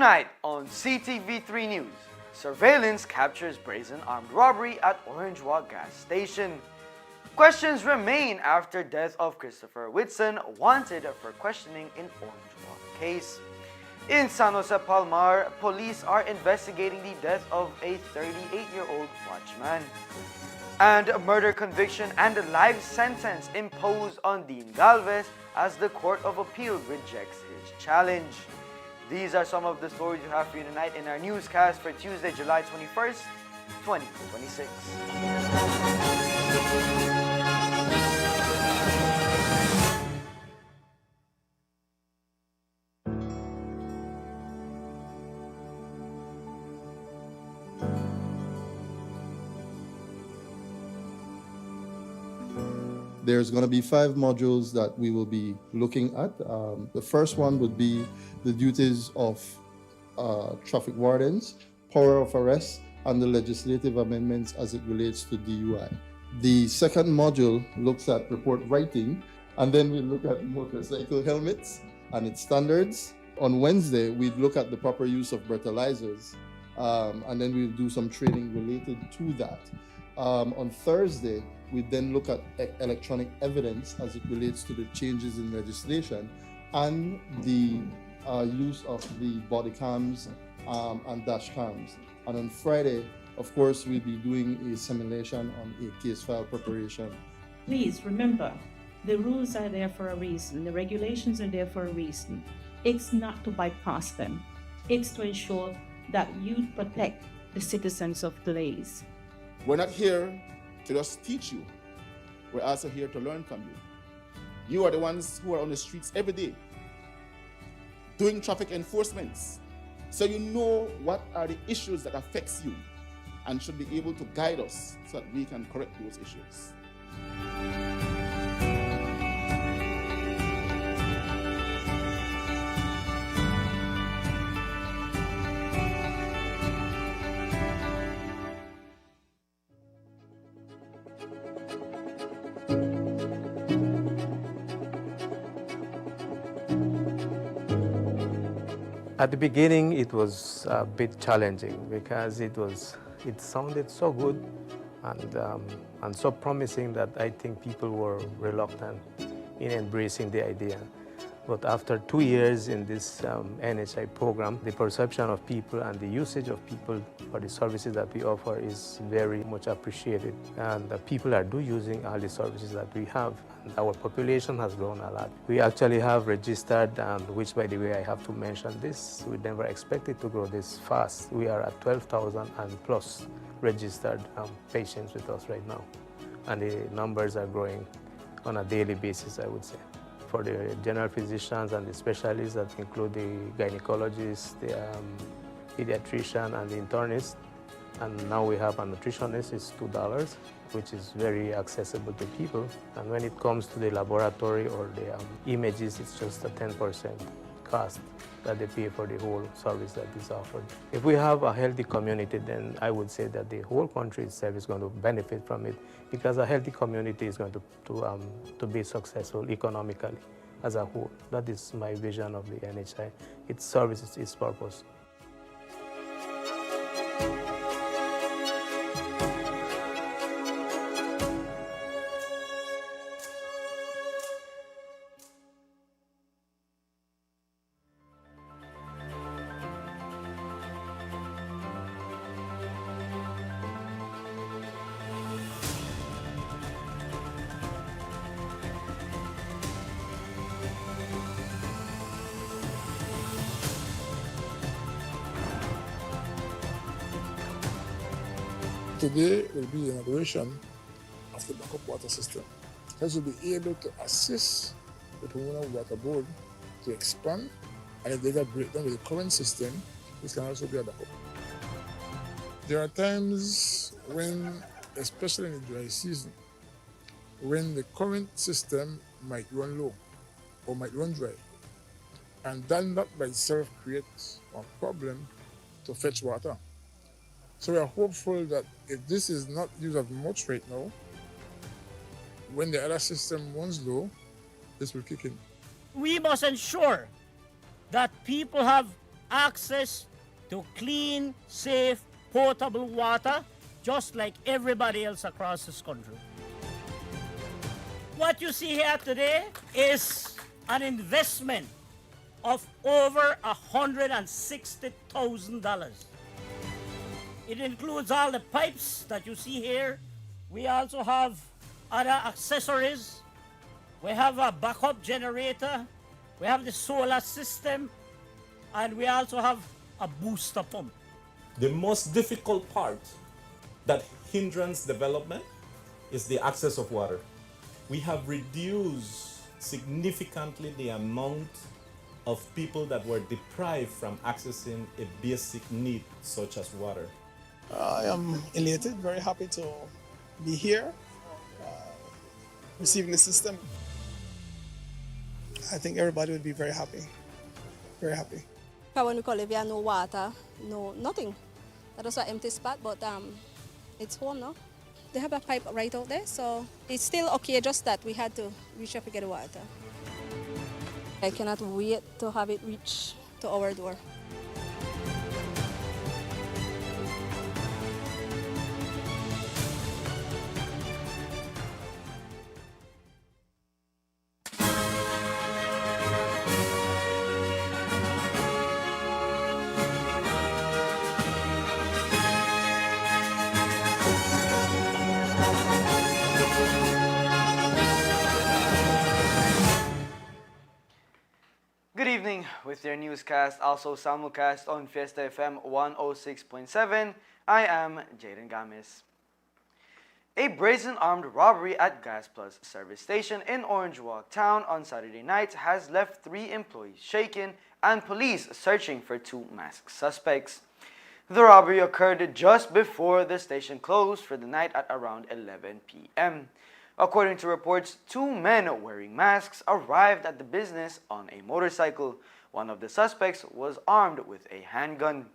Tonight on Ctv3 News, surveillance captures brazen armed robbery at Orange Walk gas station. Questions remain after death of Christopher Whitson, wanted for questioning in Orange Walk case. In San Jose Palmar, police are investigating the death of a 38-year-old watchman. And a murder conviction and a life sentence imposed on Dean Galvez as the Court of Appeal rejects his challenge. These are some of the stories we have for you tonight in our newscast for Tuesday, July 21st, 2026. There's going to be 5 modules that we will be looking at. The first one would be the duties of traffic wardens, power of arrest, and the legislative amendments as it relates to DUI. The second module looks at report writing, and then we look at motorcycle helmets and its standards. On Wednesday, we look at the proper use of breathalyzers, and then we'll do some training related to that. On Thursday, we then look at electronic evidence as it relates to the changes in legislation and the use of the body cams and dash cams. And on Friday, of course, we'll be doing a simulation on a case file preparation. Please remember, the rules are there for a reason. The regulations are there for a reason. It's not to bypass them. It's to ensure that you protect the citizens of Blaze. We're not here to just teach you. We're also here to learn from you. You are the ones who are on the streets every day doing traffic enforcements. So you know what are the issues that affects you and should be able to guide us so that we can correct those issues. At the beginning, it was a bit challenging because it sounded so good and so promising that I think people were reluctant in embracing the idea. But after 2 years in this NHI program, the perception of people and the usage of people for the services that we offer is very much appreciated. And the people are using all the services that we have. And our population has grown a lot. We actually have registered, which by the way I have to mention this, we never expected to grow this fast. We are at 12,000 and plus registered patients with us right now. And the numbers are growing on a daily basis, I would say. For the general physicians and the specialists that include the gynecologists, the pediatrician and the internist. And now we have a nutritionist, it's $2, which is very accessible to people. And when it comes to the laboratory or the images, it's just a 10% cost that they pay for the whole service that is offered. If we have a healthy community, then I would say that the whole country itself is going to benefit from it, because a healthy community is going to be successful economically as a whole. That is my vision of the NHI. It serves its purpose. Today will be the inauguration of the backup water system. This will be able to assist the Pomona Water Board to expand, and if they get breakdown with the current system, this can also be a backup. There are times when, especially in the dry season, when the current system might run low or might run dry, and that by itself creates a problem to fetch water. So we are hopeful that if this is not used as much right now, when the other system runs low, this will kick in. We must ensure that people have access to clean, safe, potable water, just like everybody else across this country. What you see here today is an investment of over $160,000. It includes all the pipes that you see here. We also have other accessories. We have a backup generator. We have the solar system. And we also have a booster pump. The most difficult part that hinders development is the access of water. We have reduced significantly the amount of people that were deprived from accessing a basic need such as water. I am elated, very happy to be here, receiving the system. I think everybody would be very happy, very happy. When we call it, we have no water, no nothing. That was an empty spot, but it's home now. They have a pipe right out there, so it's still okay, just that we had to reach up to get the water. I cannot wait to have it reach to our door. Good evening with your newscast, also simulcast on Fiesta FM 106.7. I am Jaden Gamis. A brazen armed robbery at Gas Plus service station in Orange Walk Town on Saturday night has left 3 employees shaken and police searching for 2 masked suspects. The robbery occurred just before the station closed for the night at around 11 p.m. According to reports, 2 men wearing masks arrived at the business on a motorcycle. One of the suspects was armed with a handgun.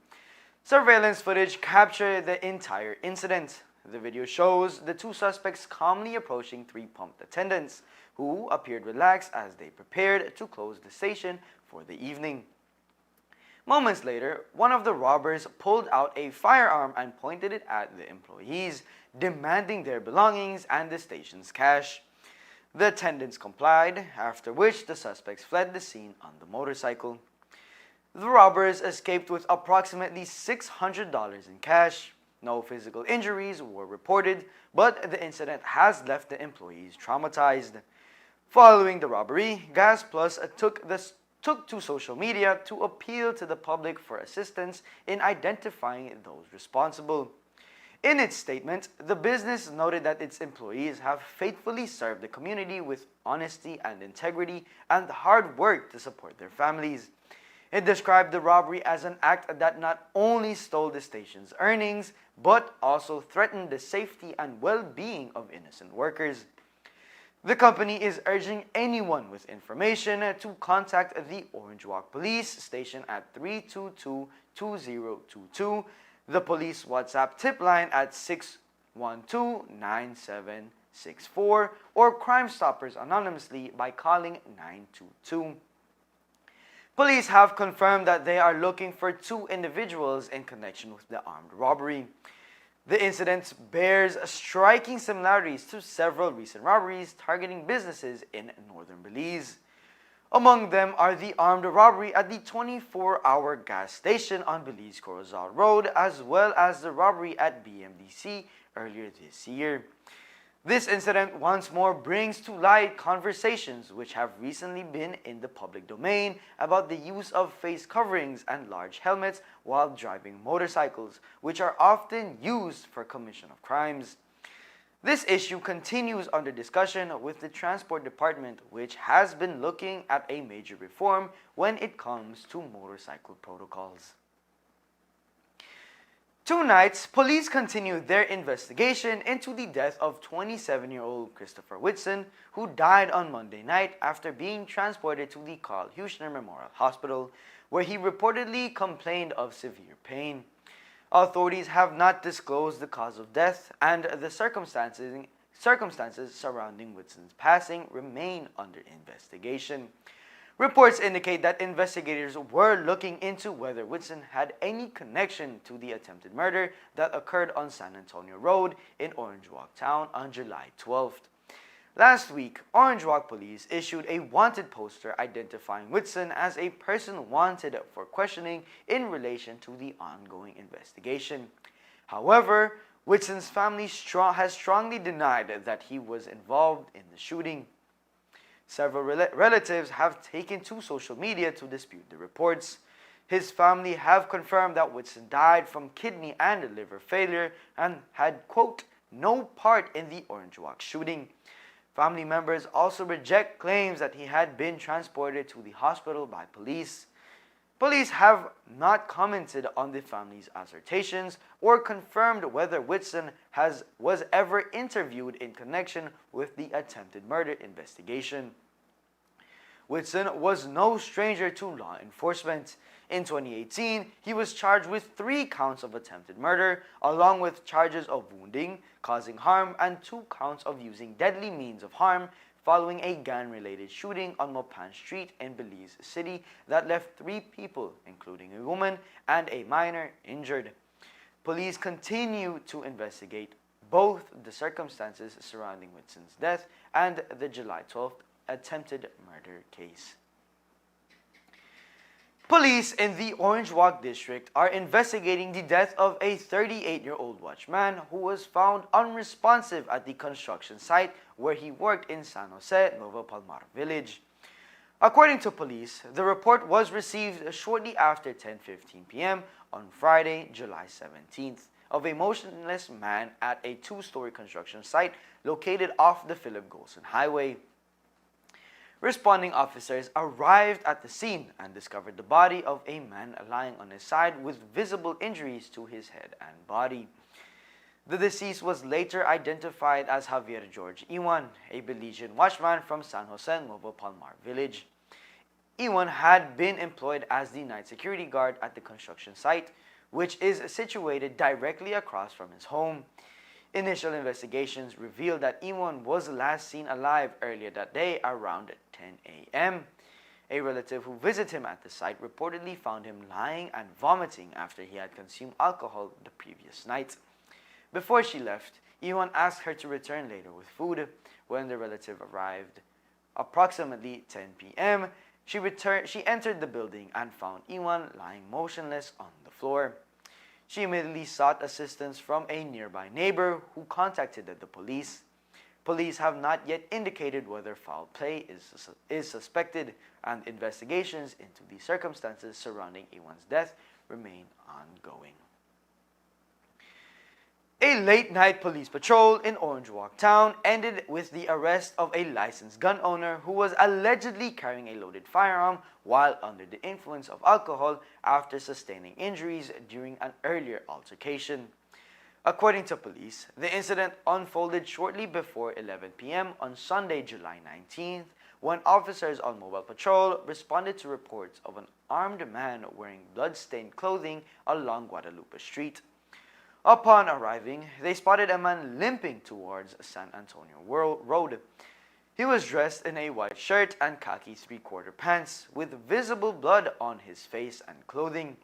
Surveillance footage captured the entire incident. The video shows the 2 suspects calmly approaching 3 pump attendants, who appeared relaxed as they prepared to close the station for the evening. Moments later, one of the robbers pulled out a firearm and pointed it at the employees, demanding their belongings and the station's cash. The attendants complied, after which the suspects fled the scene on the motorcycle. The robbers escaped with approximately $600 in cash. No physical injuries were reported, but the incident has left the employees traumatized. Following the robbery, Gas Plus took to social media to appeal to the public for assistance in identifying those responsible. In its statement, the business noted that its employees have faithfully served the community with honesty and integrity and hard work to support their families. It described the robbery as an act that not only stole the station's earnings, but also threatened the safety and well-being of innocent workers. The company is urging anyone with information to contact the Orange Walk Police Station at 322-2022, the police WhatsApp tip line at 612-9764, or Crime Stoppers anonymously by calling 922. Police have confirmed that they are looking for 2 individuals in connection with the armed robbery. The incident bears striking similarities to several recent robberies targeting businesses in northern Belize. Among them are the armed robbery at the 24-hour gas station on Belize Corozal Road, as well as the robbery at BMDC earlier this year. This incident once more brings to light conversations which have recently been in the public domain about the use of face coverings and large helmets while driving motorcycles, which are often used for commission of crimes. This issue continues under discussion with the Transport Department, which has been looking at a major reform when it comes to motorcycle protocols. Tonight, police continued their investigation into the death of 27-year-old Christopher Whitson, who died on Monday night after being transported to the Carl Huchner Memorial Hospital, where he reportedly complained of severe pain. Authorities have not disclosed the cause of death, and the circumstances surrounding Whitson's passing remain under investigation. Reports indicate that investigators were looking into whether Whitson had any connection to the attempted murder that occurred on San Antonio Road in Orange Walk Town on July 12th. Last week, Orange Walk police issued a wanted poster identifying Whitson as a person wanted for questioning in relation to the ongoing investigation. However, Whitson's family has strongly denied that he was involved in the shooting. Several relatives have taken to social media to dispute the reports. His family have confirmed that Whitson died from kidney and liver failure and had, quote, no part in the Orange Walk shooting. Family members also reject claims that he had been transported to the hospital by police. Police have not commented on the family's assertions or confirmed whether Whitson was ever interviewed in connection with the attempted murder investigation. Whitson was no stranger to law enforcement. In 2018, he was charged with 3 counts of attempted murder, along with charges of wounding, causing harm, and 2 counts of using deadly means of harm following a gun-related shooting on Mopan Street in Belize City that left 3 people, including a woman and a minor, injured. Police continue to investigate both the circumstances surrounding Whitson's death and the July 12th attempted murder case. Police in the Orange Walk district are investigating the death of a 38-year-old watchman who was found unresponsive at the construction site where he worked in San Jose, Nuevo Palmar Village. According to police, the report was received shortly after 10:15 p.m. on Friday, July 17th, of a motionless man at a 2-story construction site located off the Philip Golson Highway. Responding officers arrived at the scene and discovered the body of a man lying on his side with visible injuries to his head and body. The deceased was later identified as Javier George Iwan, a Belizean watchman from San Jose, Nuevo Palmar Village. Iwan had been employed as the night security guard at the construction site, which is situated directly across from his home. Initial investigations revealed that Iwan was last seen alive earlier that day around 10 a.m. A relative who visited him at the site reportedly found him lying and vomiting after he had consumed alcohol the previous night. Before she left, Iwan asked her to return later with food. When the relative arrived approximately 10 p.m., she entered the building and found Iwan lying motionless on the floor. She immediately sought assistance from a nearby neighbor who contacted the police. Police have not yet indicated whether foul play is suspected, and investigations into the circumstances surrounding Iwan's death remain ongoing. A late-night police patrol in Orange Walk Town ended with the arrest of a licensed gun owner who was allegedly carrying a loaded firearm while under the influence of alcohol after sustaining injuries during an earlier altercation. According to police, the incident unfolded shortly before 11 p.m. on Sunday, July 19th, when officers on mobile patrol responded to reports of an armed man wearing blood-stained clothing along Guadalupe Street. Upon arriving, they spotted a man limping towards San Antonio Road. He was dressed in a white shirt and khaki 3/4 pants, with visible blood on his face and clothing.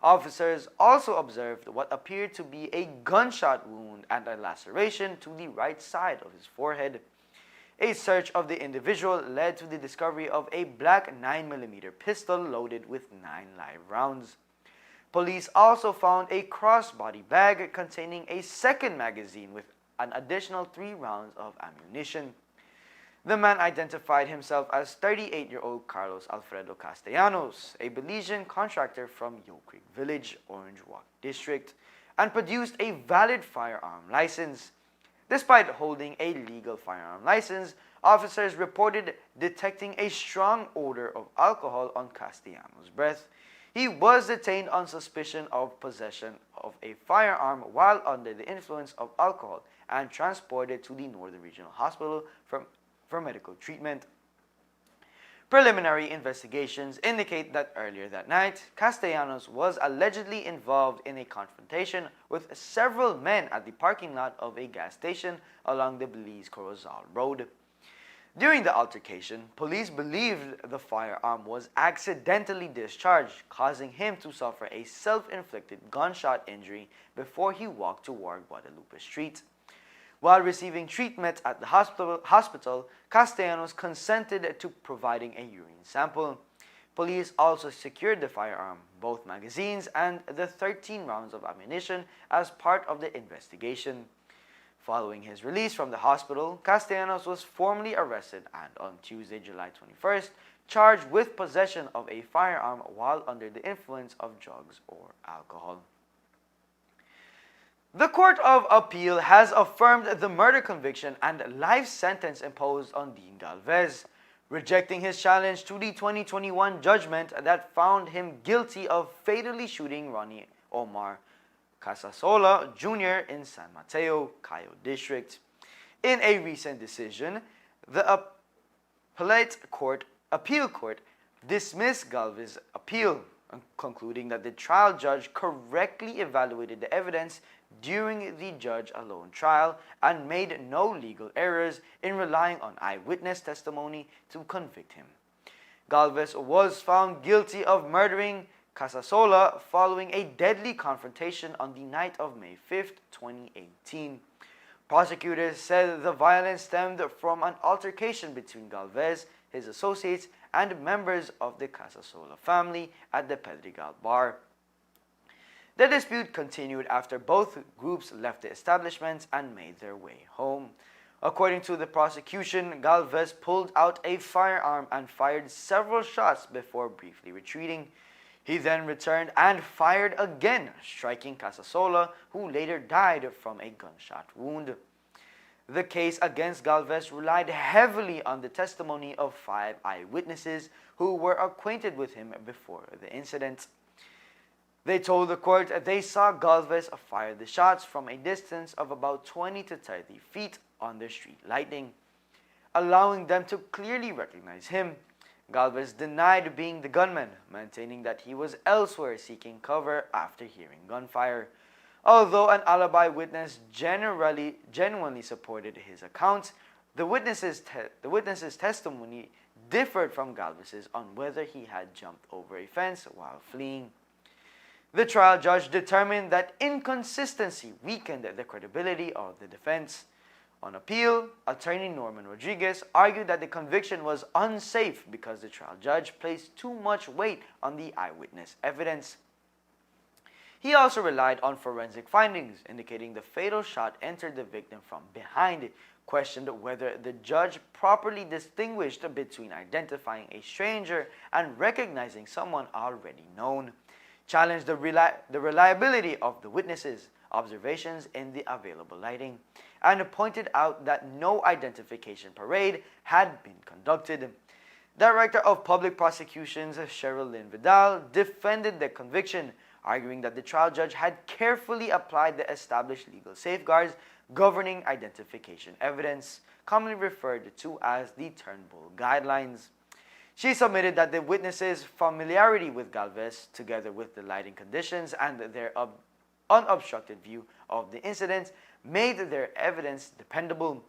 Officers also observed what appeared to be a gunshot wound and a laceration to the right side of his forehead. A search of the individual led to the discovery of a black 9mm pistol loaded with 9 live rounds. Police also found a crossbody bag containing a second magazine with an additional 3 rounds of ammunition. The man identified himself as 38-year-old Carlos Alfredo Castellanos, a Belizean contractor from Yo Creek Village, Orange Walk District, and produced a valid firearm license. Despite holding a legal firearm license, officers reported detecting a strong odor of alcohol on Castellanos' breath. He was detained on suspicion of possession of a firearm while under the influence of alcohol and transported to the Northern Regional Hospital for medical treatment. Preliminary investigations indicate that earlier that night, Castellanos was allegedly involved in a confrontation with several men at the parking lot of a gas station along the Belize Corozal Road. During the altercation, police believed the firearm was accidentally discharged, causing him to suffer a self-inflicted gunshot injury before he walked toward Guadalupe Street. While receiving treatment at the hospital, Castellanos consented to providing a urine sample. Police also secured the firearm, both magazines, and the 13 rounds of ammunition as part of the investigation. Following his release from the hospital, Castellanos was formally arrested and on Tuesday, July 21st, charged with possession of a firearm while under the influence of drugs or alcohol. The Court of Appeal has affirmed the murder conviction and life sentence imposed on Dean Galvez, rejecting his challenge to the 2021 judgment that found him guilty of fatally shooting Ronnie Omar Casasola Jr. in San Mateo, Cayo District. In a recent decision, the appeal court dismissed Galvez's appeal, concluding that the trial judge correctly evaluated the evidence during the judge-alone trial and made no legal errors in relying on eyewitness testimony to convict him. Galvez was found guilty of murdering Casasola following a deadly confrontation on the night of May 5, 2018. Prosecutors said the violence stemmed from an altercation between Galvez, his associates, and members of the Casasola family at the Pedregal bar. The dispute continued after both groups left the establishment and made their way home. According to the prosecution, Galvez pulled out a firearm and fired several shots before briefly retreating. He then returned and fired again, striking Casasola, who later died from a gunshot wound. The case against Galvez relied heavily on the testimony of 5 eyewitnesses who were acquainted with him before the incident. They told the court they saw Galvez fire the shots from a distance of about 20 to 30 feet under street lighting, allowing them to clearly recognize him. Galvez denied being the gunman, maintaining that he was elsewhere seeking cover after hearing gunfire. Although an alibi witness genuinely supported his account, the witness's testimony differed from Galvez's on whether he had jumped over a fence while fleeing. The trial judge determined that inconsistency weakened the credibility of the defense. On appeal, attorney Norman Rodriguez argued that the conviction was unsafe because the trial judge placed too much weight on the eyewitness evidence. He also relied on forensic findings, indicating the fatal shot entered the victim from behind, questioned whether the judge properly distinguished between identifying a stranger and recognizing someone already known, challenged the reliability of the witnesses' observations in the available lighting, and pointed out that no identification parade had been conducted. Director of Public Prosecutions Cheryl Lynn Vidal defended the conviction, arguing that the trial judge had carefully applied the established legal safeguards governing identification evidence, commonly referred to as the Turnbull Guidelines. She submitted that the witnesses' familiarity with Galvez, together with the lighting conditions and their unobstructed view of the incident, made their evidence dependable.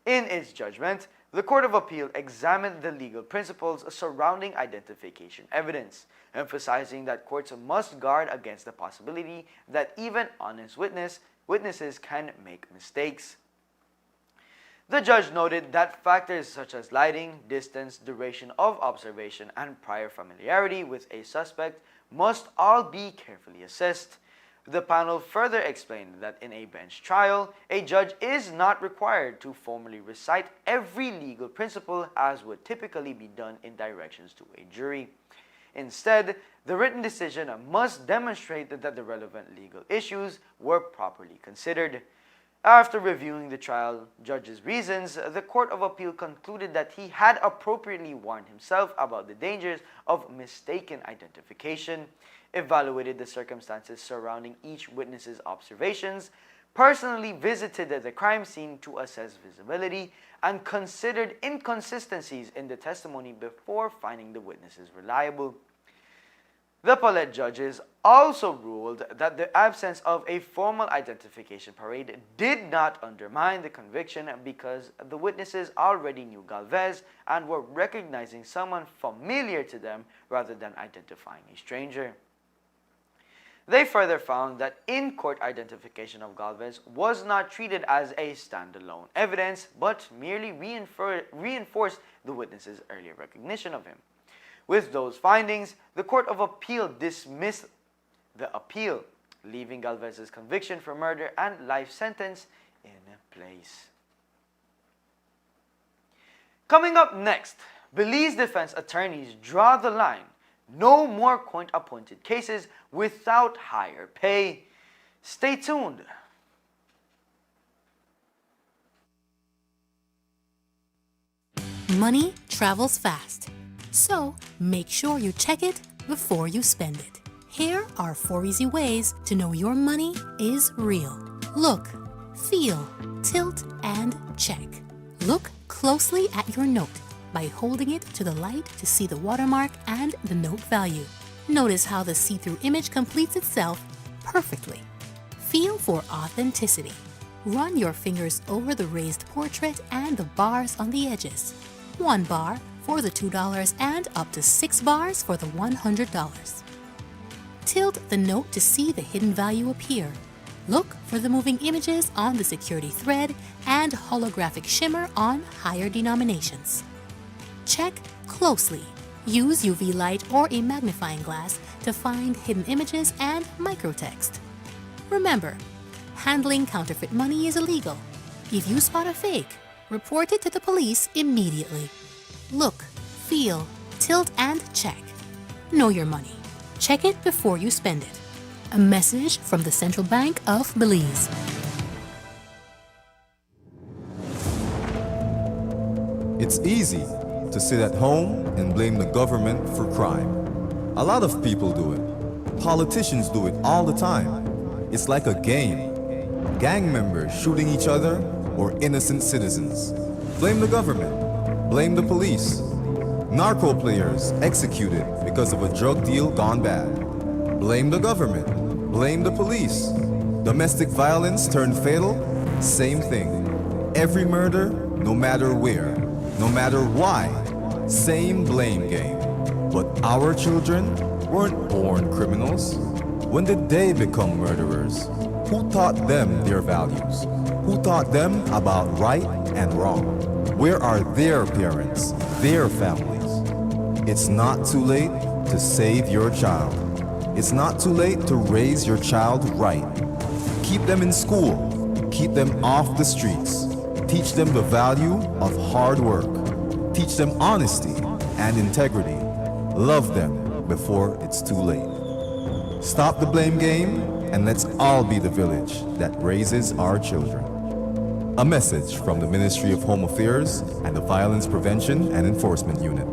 In its judgment, the Court of Appeal examined the legal principles surrounding identification evidence, emphasizing that courts must guard against the possibility that even honest witnesses can make mistakes. The judge noted that factors such as lighting, distance, duration of observation, and prior familiarity with a suspect must all be carefully assessed. The panel further explained that in a bench trial, a judge is not required to formally recite every legal principle as would typically be done in directions to a jury. Instead, the written decision must demonstrate that the relevant legal issues were properly considered. After reviewing the trial judge's reasons, the Court of Appeal concluded that he had appropriately warned himself about the dangers of mistaken identification, evaluated the circumstances surrounding each witness's observations, personally visited the crime scene to assess visibility, and considered inconsistencies in the testimony before finding the witnesses reliable. The Paulette judges also ruled that the absence of a formal identification parade did not undermine the conviction because the witnesses already knew Galvez and were recognizing someone familiar to them rather than identifying a stranger. They further found that in-court identification of Galvez was not treated as a standalone evidence, but merely reinforced the witnesses' earlier recognition of him. With those findings, the Court of Appeal dismissed the appeal, leaving Galvez's conviction for murder and life sentence in place. Coming up next, Belize defense attorneys draw the line. No more court-appointed cases without higher pay. Stay tuned. Money travels fast, so make sure you check it before you spend it. Here are 4 easy ways to know your money is real. Look, feel, tilt, and check. Look closely at your note by holding it to the light to see the watermark and the note value. Notice how the see-through image completes itself perfectly. Feel for authenticity. Run your fingers over the raised portrait and the bars on the edges. 1 bar for the $2 and up to 6 bars for the $100. Tilt the note to see the hidden value appear. Look for the moving images on the security thread and holographic shimmer on higher denominations. Check closely. Use UV light or a magnifying glass to find hidden images and microtext. Remember, handling counterfeit money is illegal. If you spot a fake, report it to the police immediately. Look, feel, tilt, and check. Know your money. Check it before you spend it. A message from the Central Bank of Belize. It's easy to sit at home and blame the government for crime. A lot of people do it. Politicians do it all the time. It's like a game. Gang members shooting each other or innocent citizens. Blame the government. Blame the police. Narco players executed because of a drug deal gone bad. Blame the government. Blame the police. Domestic violence turned fatal, same thing. Every murder, no matter where, no matter why, same blame game. But our children weren't born criminals. When did they become murderers? Who taught them their values? Who taught them about right and wrong? Where are their parents, their families? It's not too late to save your child. It's not too late to raise your child right. Keep them in school. Keep them off the streets. Teach them the value of hard work. Teach them honesty and integrity. Love them before it's too late. Stop the blame game and let's all be the village that raises our children. A message from the Ministry of Home Affairs and the Violence Prevention and Enforcement Unit.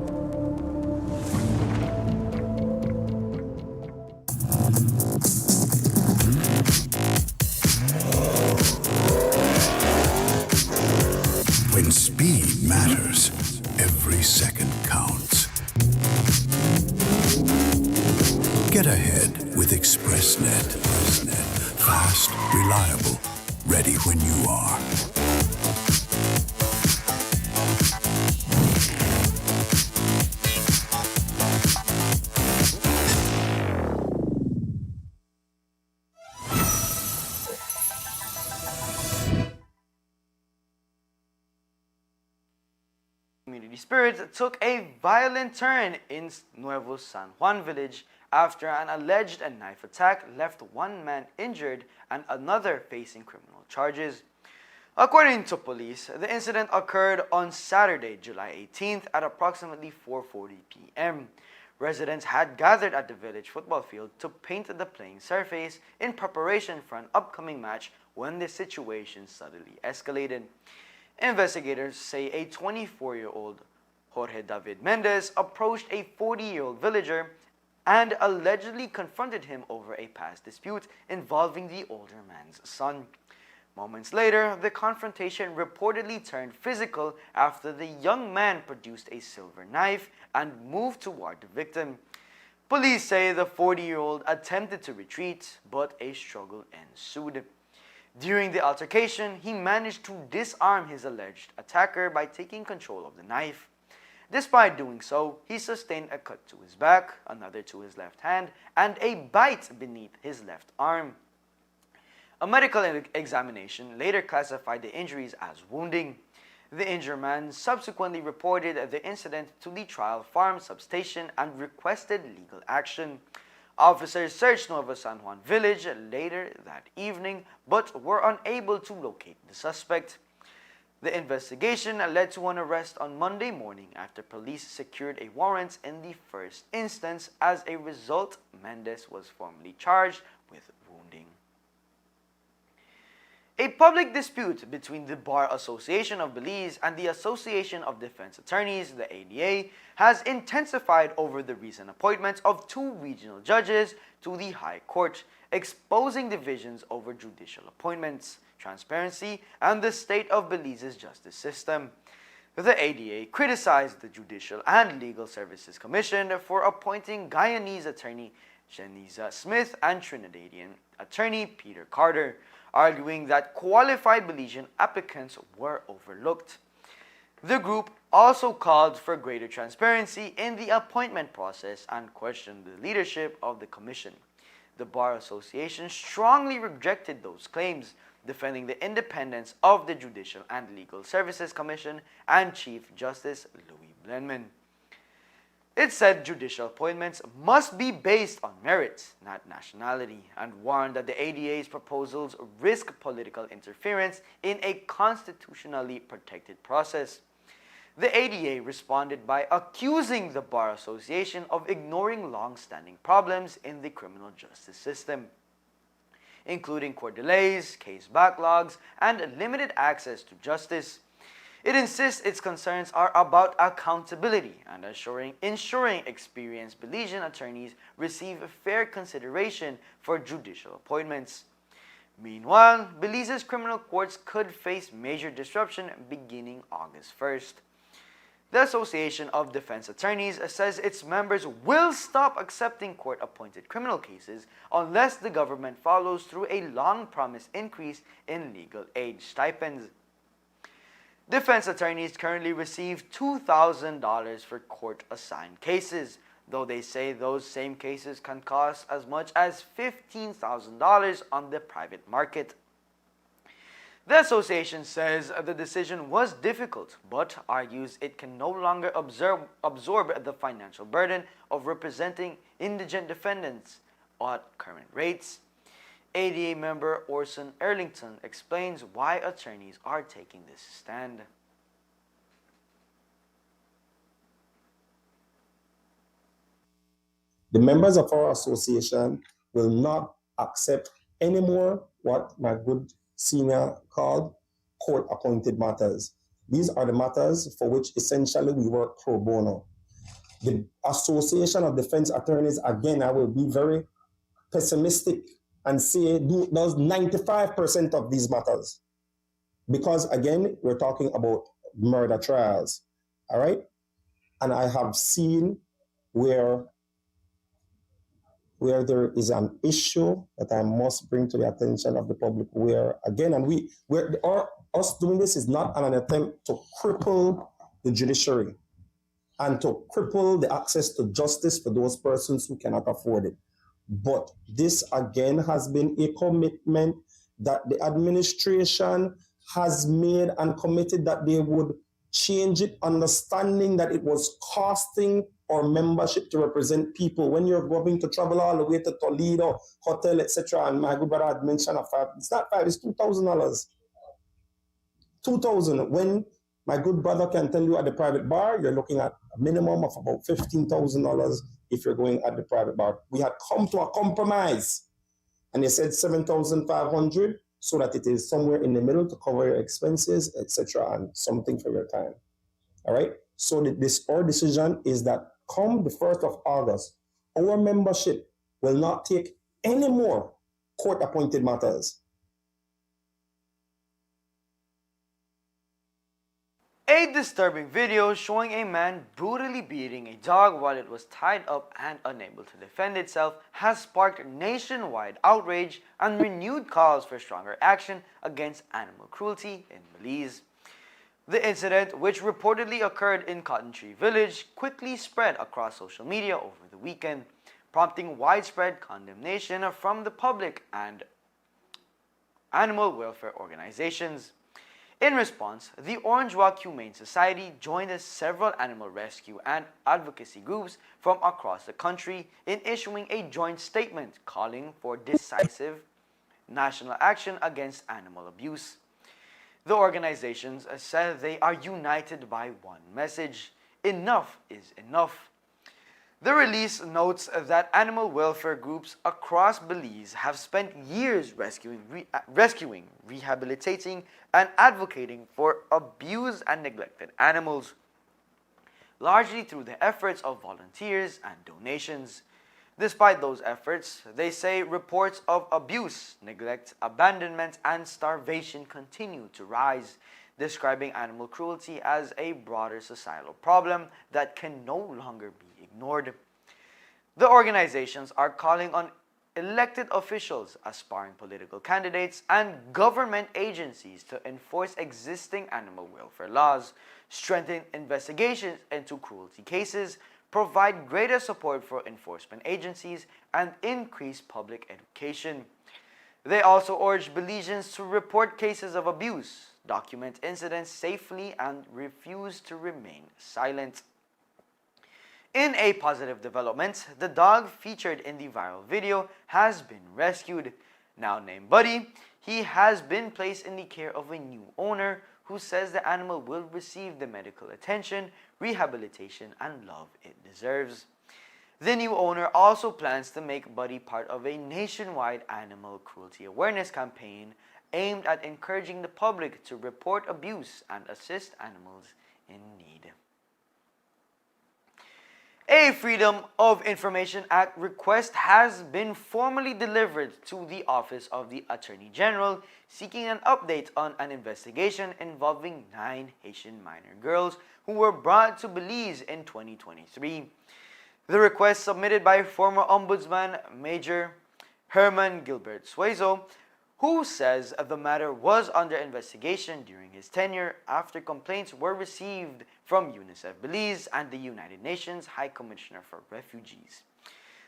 When speed matters, every second counts. Get ahead with ExpressNet. Fast, reliable, ready when you are. Community spirits took a violent turn in Nuevo San Juan village after an alleged knife attack left one man injured and another facing criminal charges. According to police, the incident occurred on Saturday, July 18th at approximately 4:40 p.m. Residents had gathered at the village football field to paint the playing surface in preparation for an upcoming match when the situation suddenly escalated. Investigators say a 24-year-old Jorge David Mendez approached a 40-year-old villager and allegedly confronted him over a past dispute involving the older man's son. Moments later, the confrontation reportedly turned physical after the young man produced a silver knife and moved toward the victim. Police say the 40-year-old attempted to retreat, but a struggle ensued. During the altercation, he managed to disarm his alleged attacker by taking control of the knife. Despite doing so, he sustained a cut to his back, another to his left hand, and a bite beneath his left arm. A medical examination later classified the injuries as wounding. The injured man subsequently reported the incident to the Trial Farm substation and requested legal action. Officers searched Nuevo San Juan village later that evening but were unable to locate the suspect. The investigation led to an arrest on Monday morning after police secured a warrant in the first instance. As a result, Mendez was formally charged with wounding. A public dispute between the Bar Association of Belize and the Association of Defense Attorneys, the ADA, has intensified over the recent appointments of 2 regional judges to the High Court, exposing divisions over judicial appointments, transparency, and the state of Belize's justice system. The ADA criticized the Judicial and Legal Services Commission for appointing Guyanese attorney Shaniza Smith and Trinidadian attorney Peter Carter, arguing that qualified Belizean applicants were overlooked. The group also called for greater transparency in the appointment process and questioned the leadership of the commission. The Bar Association strongly rejected those claims, defending the independence of the Judicial and Legal Services Commission and Chief Justice Louis Blenman. It said judicial appointments must be based on merit, not nationality, and warned that the ADA's proposals risk political interference in a constitutionally protected process. The ADA responded by accusing the Bar Association of ignoring long-standing problems in the criminal justice system, including court delays, case backlogs, and limited access to justice. It insists its concerns are about accountability and ensuring experienced Belizean attorneys receive fair consideration for judicial appointments. Meanwhile, Belize's criminal courts could face major disruption beginning August 1st. The Association of Defense Attorneys says its members will stop accepting court-appointed criminal cases unless the government follows through a long-promised increase in legal aid stipends. Defense attorneys currently receive $2,000 for court-assigned cases, though they say those same cases can cost as much as $15,000 on the private market. The association says the decision was difficult, but argues it can no longer absorb the financial burden of representing indigent defendants at current rates. ADA member Orson Erlington explains why attorneys are taking this stand. The members of our association will not accept any more what my good senior called court-appointed matters. These are the matters for which essentially we work pro bono. The Association of Defense Attorneys, again, I will be very pessimistic and say does 95% of these matters. Because again, we're talking about murder trials, all right? And I have seen where there is an issue that I must bring to the attention of the public where, again, and us doing this is not an attempt to cripple the judiciary and to cripple the access to justice for those persons who cannot afford it. But this again has been a commitment that the administration has made and committed that they would change it, understanding that it was costing our membership to represent people. When you're going to travel all the way to Toledo, hotel, etc., and my good brother had mentioned it's not $5, it's $2,000. $2,000. When my good brother can tell you at the private bar, you're looking at a minimum of about $15,000 if you're going at the private bar. We had come to a compromise, and they said $7,500 so that it is somewhere in the middle to cover your expenses, etc., and something for your time. All right? So our decision is that come the 1st of August, our membership will not take any more court-appointed matters. A disturbing video showing a man brutally beating a dog while it was tied up and unable to defend itself has sparked nationwide outrage and renewed calls for stronger action against animal cruelty in Belize. The incident, which reportedly occurred in Cotton Tree Village, quickly spread across social media over the weekend, prompting widespread condemnation from the public and animal welfare organizations. In response, the Orange Walk Humane Society joined several animal rescue and advocacy groups from across the country in issuing a joint statement calling for decisive national action against animal abuse. The organizations said they are united by one message: enough is enough. The release notes that animal welfare groups across Belize have spent years rescuing, rehabilitating, and advocating for abused and neglected animals, largely through the efforts of volunteers and donations. Despite those efforts, they say reports of abuse, neglect, abandonment, and starvation continue to rise, describing animal cruelty as a broader societal problem that can no longer be ignored. The organizations are calling on elected officials, aspiring political candidates, and government agencies to enforce existing animal welfare laws, strengthen investigations into cruelty cases, provide greater support for enforcement agencies, and increase public education. They also urge Belizeans to report cases of abuse, document incidents safely, and refuse to remain silent. In a positive development, the dog featured in the viral video has been rescued. Now named Buddy, he has been placed in the care of a new owner who says the animal will receive the medical attention, rehabilitation, and love it deserves. The new owner also plans to make Buddy part of a nationwide animal cruelty awareness campaign aimed at encouraging the public to report abuse and assist animals in need. A Freedom of Information Act request has been formally delivered to the Office of the Attorney General, seeking an update on an investigation involving 9 Haitian minor girls who were brought to Belize in 2023. The request, submitted by former Ombudsman Major Herman Gilbert Suezo, who says the matter was under investigation during his tenure after complaints were received from UNICEF Belize and the United Nations High Commissioner for Refugees.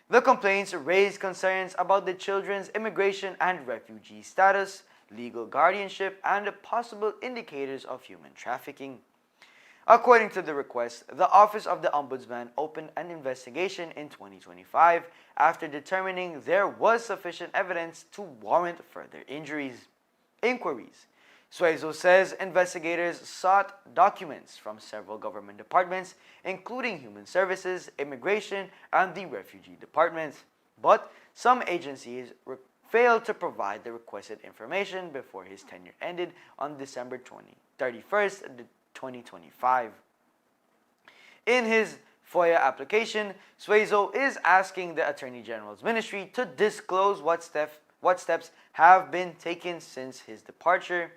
The complaints raised concerns about the children's immigration and refugee status, legal guardianship, and possible indicators of human trafficking. According to the request, the Office of the Ombudsman opened an investigation in 2025 after determining there was sufficient evidence to warrant further inquiries. Suezo says investigators sought documents from several government departments, including Human Services, Immigration, and the Refugee Department, but some agencies failed to provide the requested information before his tenure ended on December 31st, 2025. In his FOIA application, Suezo is asking the Attorney General's ministry to disclose what steps have been taken since his departure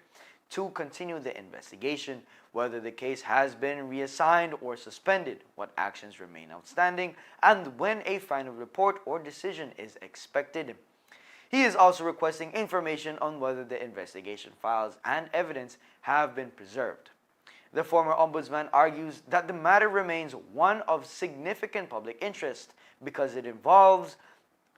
to continue the investigation, whether the case has been reassigned or suspended, what actions remain outstanding, and when a final report or decision is expected. He is also requesting information on whether the investigation files and evidence have been preserved. The former ombudsman argues that the matter remains one of significant public interest because it involves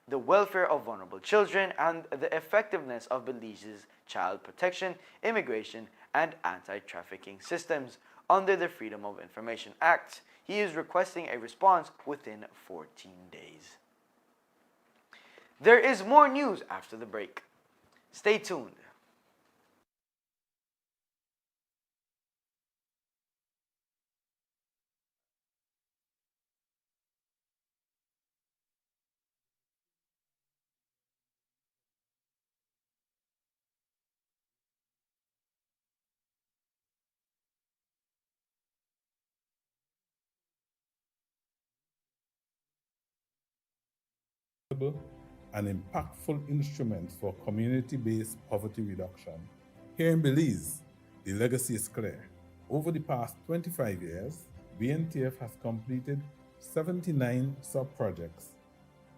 the welfare of vulnerable children and the effectiveness of Belize's child protection, immigration, and anti-trafficking systems under the Freedom of Information Act. He is requesting a response within 14 days. There is more news after the break. Stay tuned. An impactful instrument for community-based poverty reduction. Here in Belize, the legacy is clear. Over the past 25 years, BNTF has completed 79 sub-projects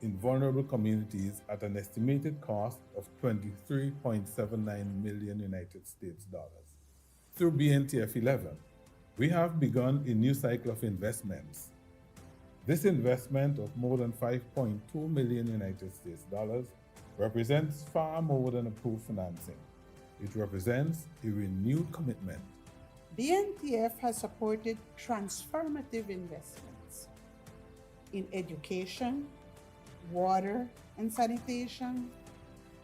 in vulnerable communities at an estimated cost of $23.79 million United States dollars. Through BNTF 11, we have begun a new cycle of investments. This investment of more than $5.2 million United States dollars represents far more than approved financing. It represents a renewed commitment. BNTF has supported transformative investments in education, water and sanitation,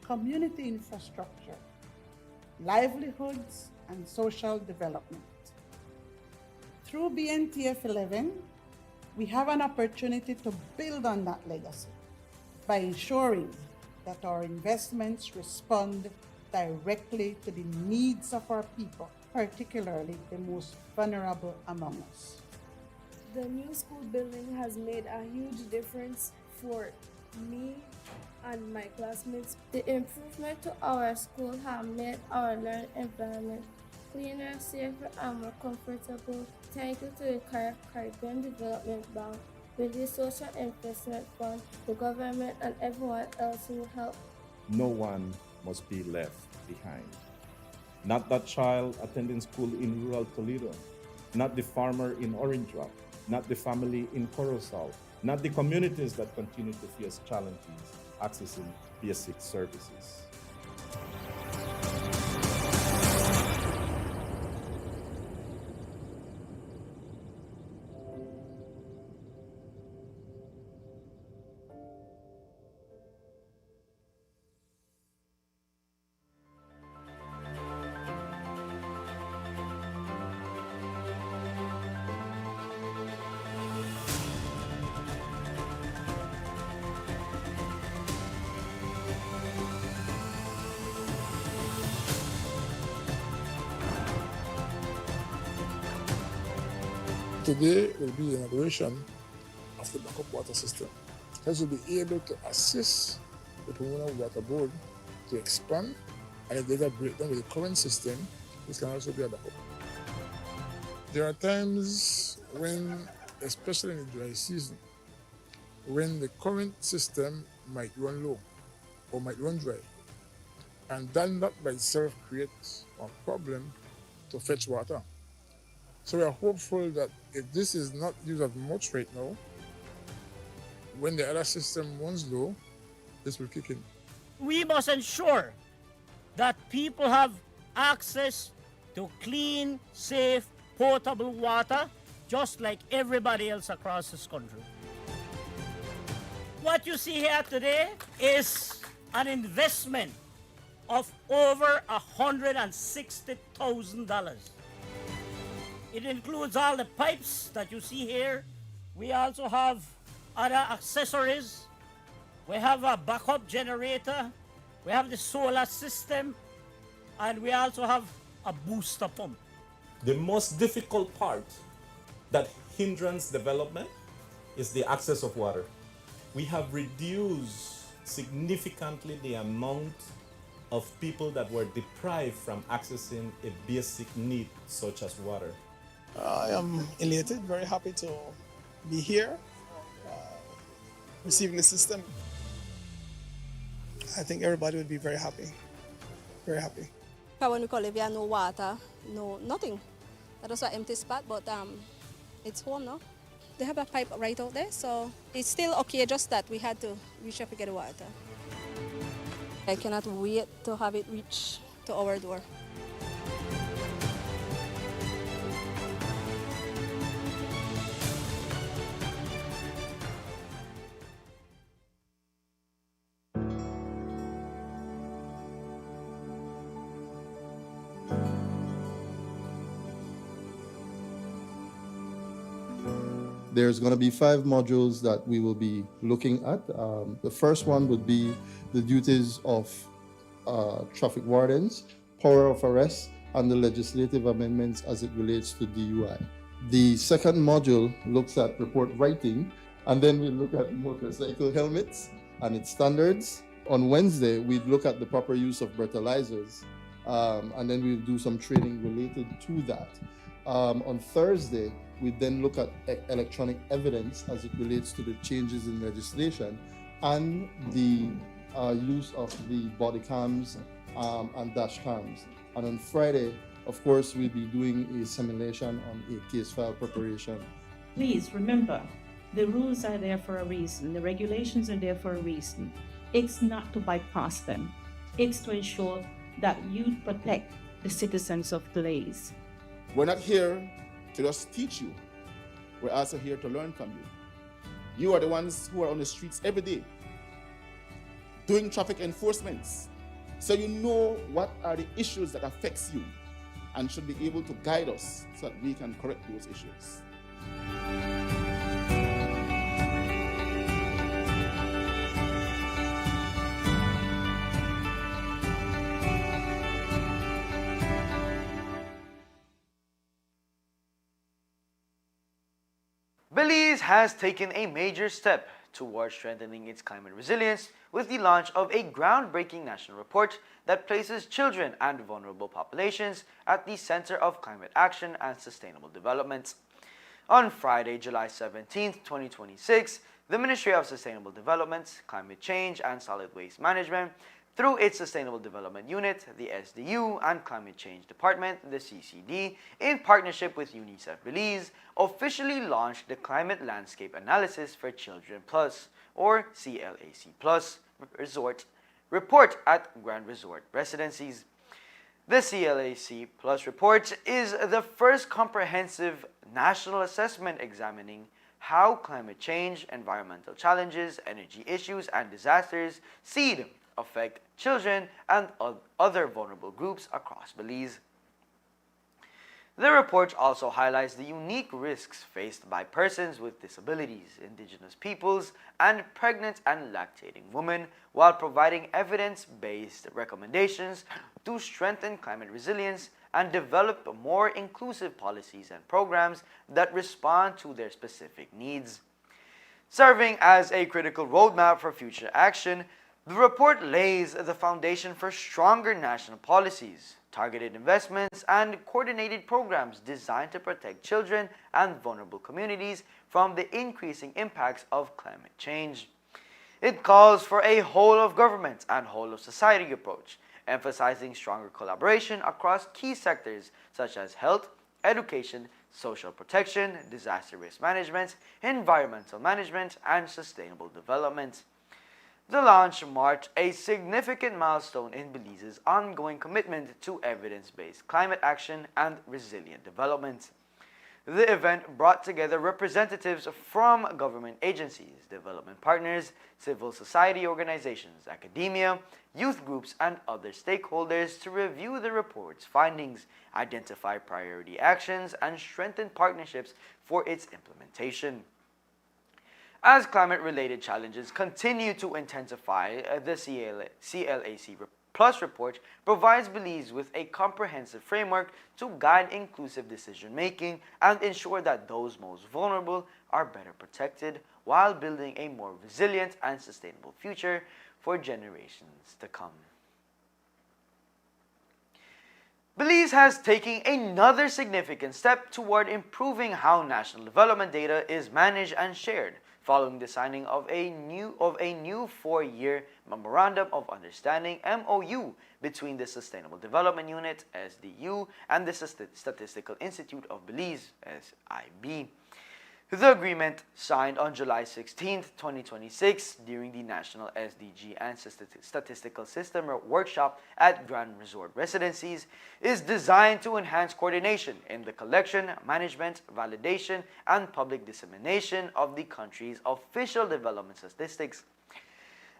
community infrastructure, livelihoods, and social development. Through BNTF 11, we have an opportunity to build on that legacy by ensuring that our investments respond directly to the needs of our people, particularly the most vulnerable among us. The new school building has made a huge difference for me and my classmates. The improvement to our school have made our learning environment cleaner, safer, and more comfortable. Thank you to the Caribbean Development Bank, with the Social Investment Fund, the government, and everyone else who helped. No one must be left behind. Not that child attending school in rural Toledo, not the farmer in Orange Rock, not the family in Corozal, not the communities that continue to face challenges accessing basic services. Today will be the inauguration of the backup water system. This will be able to assist the Pomona Water Board to expand, and if there's a breakdown with the current system, this can also be a backup. There are times when, especially in the dry season, when the current system might run low or might run dry, and that by itself creates a problem to fetch water. So we are hopeful that if this is not used as much right now, when the other system runs low, this will kick in. We must ensure that people have access to clean, safe, potable water, just like everybody else across this country. What you see here today is an investment of over $160,000. It includes all the pipes that you see here. We also have other accessories. We have a backup generator. We have the solar system. And we also have a booster pump. The most difficult part that hinders development is the access of water. We have reduced significantly the amount of people that were deprived from accessing a basic need such as water. I am elated, very happy to be here, receiving the system. I think everybody would be very happy, very happy. When we call it, we have no water, no nothing. That was an empty spot, but it's home now. They have a pipe right out there, so it's still okay, just that we had to reach up to get the water. I cannot wait to have it reach to our door. There's going to be 5 modules that we will be looking at. The first one would be the duties of traffic wardens, power of arrest, and the legislative amendments as it relates to DUI. The second module looks at report writing, and then we look at motorcycle helmets and its standards. On Wednesday, we look at the proper use of breathalyzers, and then we'll do some training related to that. On Thursday, we then look at electronic evidence as it relates to the changes in legislation and the use of the body cams and dash cams. And on Friday, of course, we'll be doing a simulation on a case file preparation. Please remember, the rules are there for a reason. The regulations are there for a reason. It's not to bypass them. It's to ensure that you protect the citizens of Belize. We're not here to just teach you. We're also here to learn from you. You are the ones who are on the streets every day doing traffic enforcements. So you know what are the issues that affects you and should be able to guide us so that we can correct those issues. Belize has taken a major step towards strengthening its climate resilience with the launch of a groundbreaking national report that places children and vulnerable populations at the center of climate action and sustainable development. On Friday, July 17, 2026, the Ministry of Sustainable Development, Climate Change and Solid Waste Management, through its Sustainable Development Unit, the SDU, and Climate Change Department, the CCD, in partnership with UNICEF Belize, officially launched the Climate Landscape Analysis for Children Plus, or CLAC Plus, Resort Report at Grand Resort Residencies. The CLAC Plus report is the first comprehensive national assessment examining how climate change, environmental challenges, energy issues, and disasters seed affect children and other vulnerable groups across Belize. The report also highlights the unique risks faced by persons with disabilities, indigenous peoples, and pregnant and lactating women, while providing evidence-based recommendations to strengthen climate resilience and develop more inclusive policies and programs that respond to their specific needs. Serving as a critical roadmap for future action, the report lays the foundation for stronger national policies, targeted investments, and coordinated programs designed to protect children and vulnerable communities from the increasing impacts of climate change. It calls for a whole-of-government and whole-of-society approach, emphasizing stronger collaboration across key sectors such as health, education, social protection, disaster risk management, environmental management, and sustainable development. The launch marked a significant milestone in Belize's ongoing commitment to evidence-based climate action and resilient development. The event brought together representatives from government agencies, development partners, civil society organizations, academia, youth groups, and other stakeholders to review the report's findings, identify priority actions, and strengthen partnerships for its implementation. As climate-related challenges continue to intensify, the CLAC Plus report provides Belize with a comprehensive framework to guide inclusive decision-making and ensure that those most vulnerable are better protected while building a more resilient and sustainable future for generations to come. Belize has taken another significant step toward improving how national development data is managed and shared, following the signing of a new 4-year Memorandum of Understanding (MOU) between the Sustainable Development Unit (SDU) and the Statistical Institute of Belize (SIB). The agreement, signed on July 16, 2026, during the National SDG and Statistical System Workshop at Grand Resort Residencies, is designed to enhance coordination in the collection, management, validation, and public dissemination of the country's official development statistics.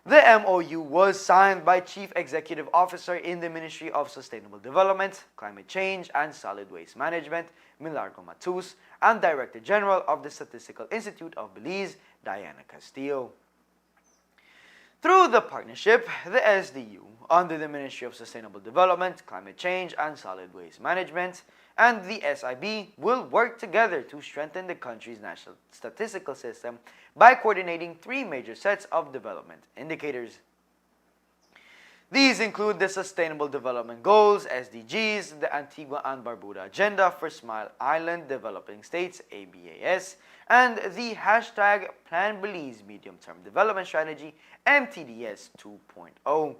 The MOU was signed by Chief Executive Officer in the Ministry of Sustainable Development, Climate Change, and Solid Waste Management, Milagro Matus, and Director General of the Statistical Institute of Belize, Diana Castillo. Through the partnership, the SDU, under the Ministry of Sustainable Development, Climate Change, and Solid Waste Management, and the SIB will work together to strengthen the country's national statistical system by coordinating 3 major sets of development indicators. These include the Sustainable Development Goals, SDGs, the Antigua and Barbuda Agenda for Smile Island Developing States, ABAS, and the hashtag Plan Belize Medium Term Development Strategy, MTDS 2.0.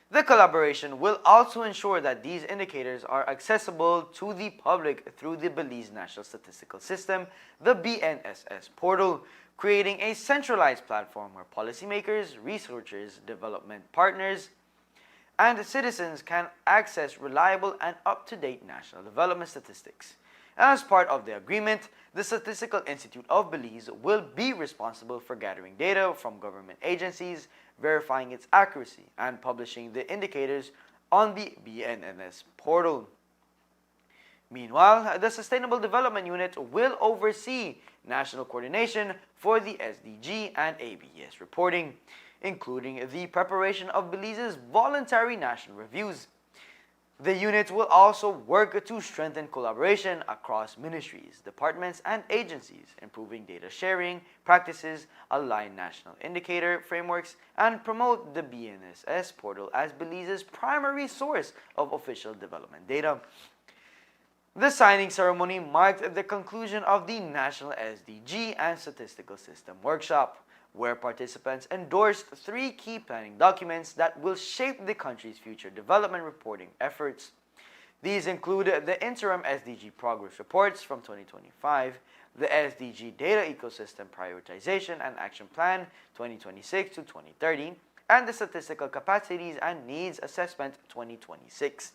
The collaboration will also ensure that these indicators are accessible to the public through the Belize National Statistical System, the BNSS portal, creating a centralized platform where policymakers, researchers, development partners, and citizens can access reliable and up-to-date national development statistics. As part of the agreement, the Statistical Institute of Belize will be responsible for gathering data from government agencies, verifying its accuracy, and publishing the indicators on the BNNS portal. Meanwhile, the Sustainable Development Unit will oversee national coordination for the SDG and ABS reporting, including the preparation of Belize's voluntary national reviews. The unit will also work to strengthen collaboration across ministries, departments, and agencies, improving data sharing practices, align national indicator frameworks, and promote the BNSS portal as Belize's primary source of official development data. The signing ceremony marked the conclusion of the National SDG and Statistical System Workshop, where participants endorsed 3 key planning documents that will shape the country's future development reporting efforts. These include the Interim SDG Progress Reports from 2025, the SDG Data Ecosystem Prioritization and Action Plan 2026 to 2030, and the Statistical Capacities and Needs Assessment 2026.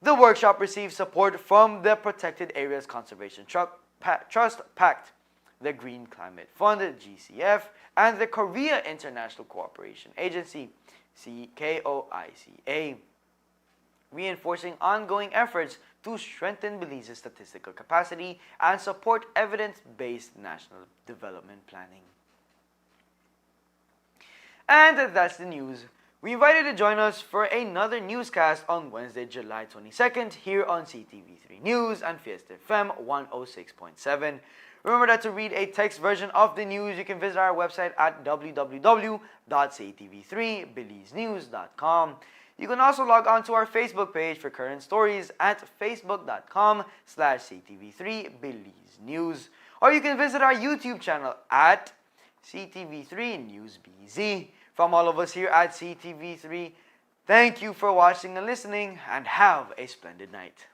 The workshop received support from the Protected Areas Conservation Trust Pact, the Green Climate Fund, GCF, and the Korea International Cooperation Agency, KOICA, reinforcing ongoing efforts to strengthen Belize's statistical capacity and support evidence-based national development planning. And that's the news. We invite you to join us for another newscast on Wednesday, July 22nd here on Ctv3 News and Fiesta FM 106.7. Remember that to read a text version of the news, you can visit our website at www.ctv3belizenews.com. You can also log on to our Facebook page for current stories at facebook.com/ctv3belizenews. Or you can visit our YouTube channel at Ctv3 News BZ. From all of us here at Ctv3, thank you for watching and listening, and have a splendid night.